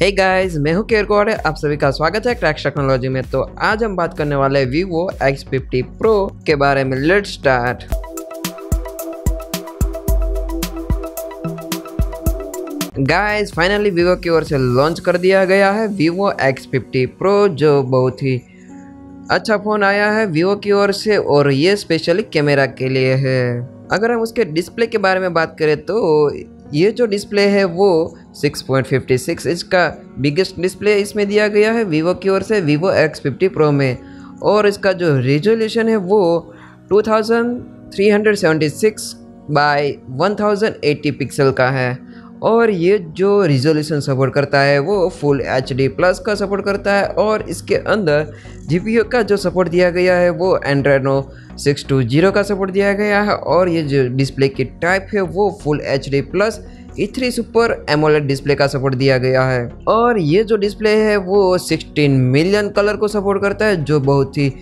Hey guys, मैं हूं care. आप सभी का स्वागत है क्रैक्स टेक्नोलॉजी में। तो आज हम बात करने वाले Vivo X50 Pro के बारे में। Let's start. Guys, finally Vivo की ओर से लॉन्च कर दिया गया है Vivo X50 Pro, जो बहुत ही अच्छा फ़ोन आया है Vivo की ओर से, और ये स्पेशली कैमरा के लिए है। अगर हम उसके डिस्प्ले के बारे में बात करें तो ये जो डिस्प्ले है वो 6.56 इंच का बिगेस्ट डिस्प्ले इसमें दिया गया है Vivo की ओर से Vivo X50 Pro में, और इसका जो रिजोल्यूशन है वो 2376 बाय 1080 पिक्सल का है। और ये जो रिजोल्यूशन सपोर्ट करता है वो फुल HD प्लस का सपोर्ट करता है, और इसके अंदर GPU का जो सपोर्ट दिया गया है वो Adreno 620 का सपोर्ट दिया गया है। और ये जो डिस्प्ले की टाइप है वो full HD plus E3 super AMOLED display का सपोर्ट दिया गया है। और ये जो डिस्प्ले है वो 16 मिलियन कलर को सपोर्ट करता है, जो बहुत ही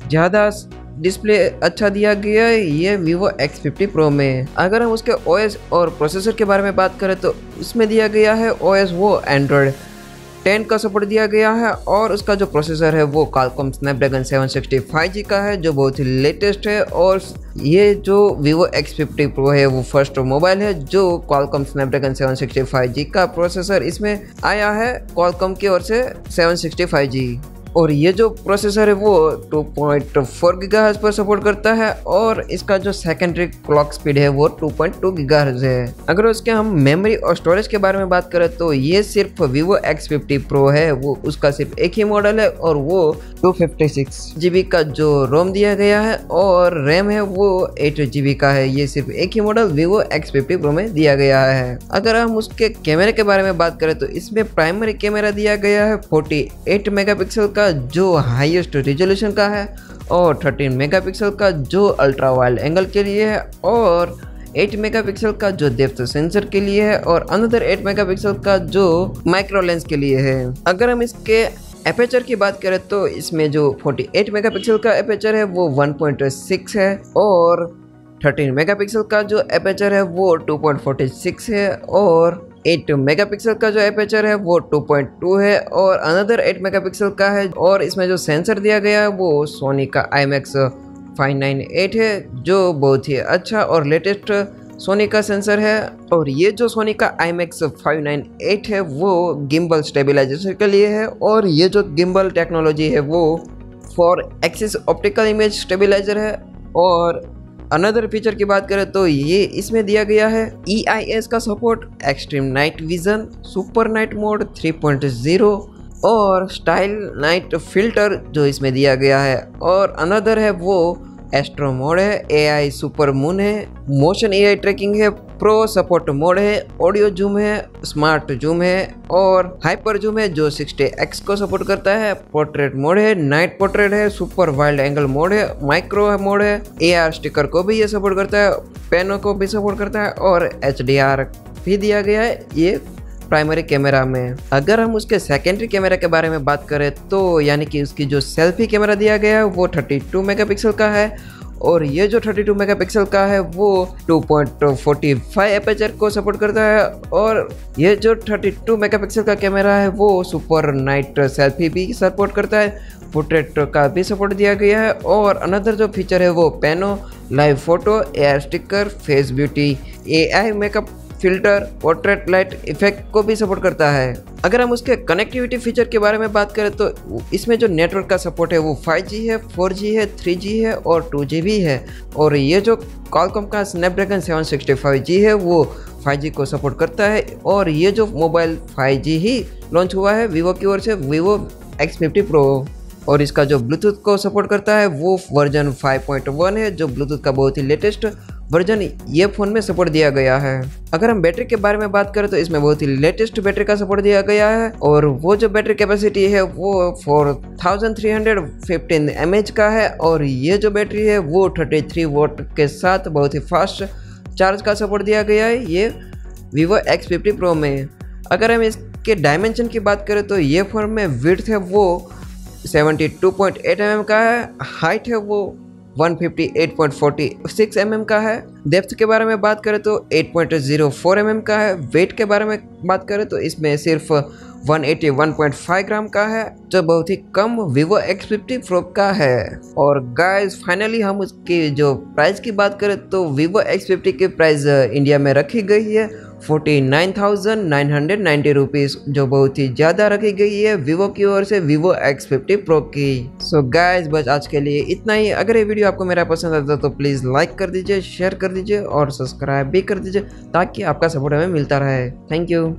ज़्यादा डिस्प्ले अच्छा दिया गया है ये Vivo X50 Pro में। अगर हम उसके OS और प्रोसेसर के बारे में बात करें तो इसमें दिया गया है OS वो Android 10 का सपोर्ट दिया गया है, और उसका जो प्रोसेसर है वो Qualcomm Snapdragon 765G का है, जो बहुत ही लेटेस्ट है। और ये जो Vivo X50 Pro है वो फर्स्ट मोबाइल है जो Qualcomm Snapdragon 765G का प्रोसेसर इसमें आया है Qualcomm की ओर से 765G। और ये जो प्रोसेसर है वो 2.4 गीगाहर्ट्ज़ पर सपोर्ट करता है, और इसका जो सेकेंडरी क्लॉक स्पीड है वो 2.2 गीगाहर्ट्ज़ है। अगर उसके हम मेमोरी और स्टोरेज के बारे में बात करें तो ये सिर्फ Vivo X50 Pro है, वो उसका सिर्फ एक ही मॉडल है, और वो 256 GB का जो रोम दिया गया है, और रैम है वो 8 GB का है। ये सिर्फ एक ही मॉडल Vivo X50 Pro में दिया गया है। अगर हम उसके कैमरे के बारे में बात करें तो इसमें प्राइमरी कैमरा दिया गया है 48 मेगापिक्सल का, जो हाईएस्ट रिजोल्यूशन का है, और 13 मेगापिक्सल का जो अल्ट्रा वाइड एंगल के लिए है, और 8 मेगापिक्सल का जो डेप्थ सेंसर के लिए है, और अनदर 8 मेगापिक्सल का जो माइक्रो लेंस के लिए है। अगर हम इसके एपेचर की बात करें तो इसमें जो 48 मेगापिक्सल का एपेचर है वो 1.6 है, और 13 मेगापिक्सल का जो एपेचर है वो 2.46 है, और 8 मेगापिक्सल का जो एपेचर है वो 2.2 है, और अनदर 8 मेगापिक्सल का है। और इसमें जो सेंसर दिया गया है वो सोनी का IMX598 है, जो बहुत ही अच्छा और लेटेस्ट सोनी का सेंसर है। और ये जो सोनी का IMX598 है वो गिम्बल स्टेबलाइजेशन के लिए है, और ये जो गिम्बल टेक्नोलॉजी है वो 4 एक्सिस ऑप्टिकल इमेज स्टेबलाइजर है। और अनदर फीचर की बात करें तो ये इसमें दिया गया है EIS का support, extreme night vision, super night mode 3.0, और स्टाइल नाइट फिल्टर जो इसमें दिया गया है। और अनदर है वो एस्ट्रो मोड है, AI सुपर मून है, मोशन AI ट्रैकिंग है, प्रो सपोर्ट मोड है, ऑडियो जूम है, स्मार्ट जूम है, और हाइपर जूम है जो 60x को सपोर्ट करता है, पोर्ट्रेट मोड है, नाइट पोर्ट्रेट है, सुपर वाइड एंगल मोड है, माइक्रो मोड है, AR स्टिकर को भी ये सपोर्ट करता है, पेनो को भी सपोर्ट करता है, और HDR भी दिया गया है ये प्राइमरी कैमरा में। अगर हम उसके सेकेंडरी कैमरा के बारे में बात करें तो यानी कि उसकी जो सेल्फी कैमरा दिया गया है वो 32 मेगापिक्सल का है, और ये जो 32 मेगापिक्सल का है वो 2.45 एपेचर को सपोर्ट करता है। और ये जो 32 मेगापिक्सल का कैमरा है वो सुपर नाइट सेल्फी भी सपोर्ट करता है, पोर्ट्रेट का भी सपोर्ट दिया गया है। और अनदर जो फीचर है वो पेनो, live photo, AR sticker, face beauty, AI makeup filter, portrait light effect को भी सपोर्ट करता है। अगर हम उसके कनेक्टिविटी फीचर के बारे में बात करें तो इसमें जो नेटवर्क का सपोर्ट है वो 5G है, 4G है, 3G है, और 2G भी है। और ये जो Qualcomm का Snapdragon 765G है वो 5G को सपोर्ट करता है, और ये जो मोबाइल 5G ही लॉन्च हुआ है Vivo की ओर से Vivo X50 Pro। और इसका जो ब्लूटूथ को सपोर्ट करता है वो वर्जन 5.1 है, जो ब्लूटूथ का बहुत ही लेटेस्ट वर्जन ये फ़ोन में सपोर्ट दिया गया है। अगर हम बैटरी के बारे में बात करें तो इसमें बहुत ही लेटेस्ट बैटरी का सपोर्ट दिया गया है, और वो जो बैटरी कैपेसिटी है वो 4315 mAh का है, और ये जो बैटरी है वो 33 वोट के साथ बहुत ही फास्ट चार्ज का सपोर्ट दिया गया है ये Vivo X50 Pro में। अगर हम इसके डायमेंशन की बात करें तो ये फ़ोन में विड्थ है वो 72.8 mm का है, हाइट है वो 158.46 mm का है। डेप्थ के बारे में बात करें तो 8.04 mm का है। वेट के बारे में बात करें तो इसमें सिर्फ 181.5 ग्राम का है, जो बहुत ही कम Vivo X50 Pro का है। और गाइस फाइनली हम उसकी जो प्राइस की बात करें तो Vivo X50 की प्राइस इंडिया में रखी गई है 49,990 रुपीज़, जो बहुत ही ज़्यादा रखी गई है Vivo की ओर से Vivo X50 Pro की। सो गाइस बस आज के लिए इतना ही। अगर ये वीडियो आपको मेरा पसंद आता तो प्लीज़ लाइक कर दीजिए, शेयर कर दीजिए और सब्सक्राइब भी कर दीजिए, ताकि आपका सपोर्ट हमें मिलता रहे। Thank you.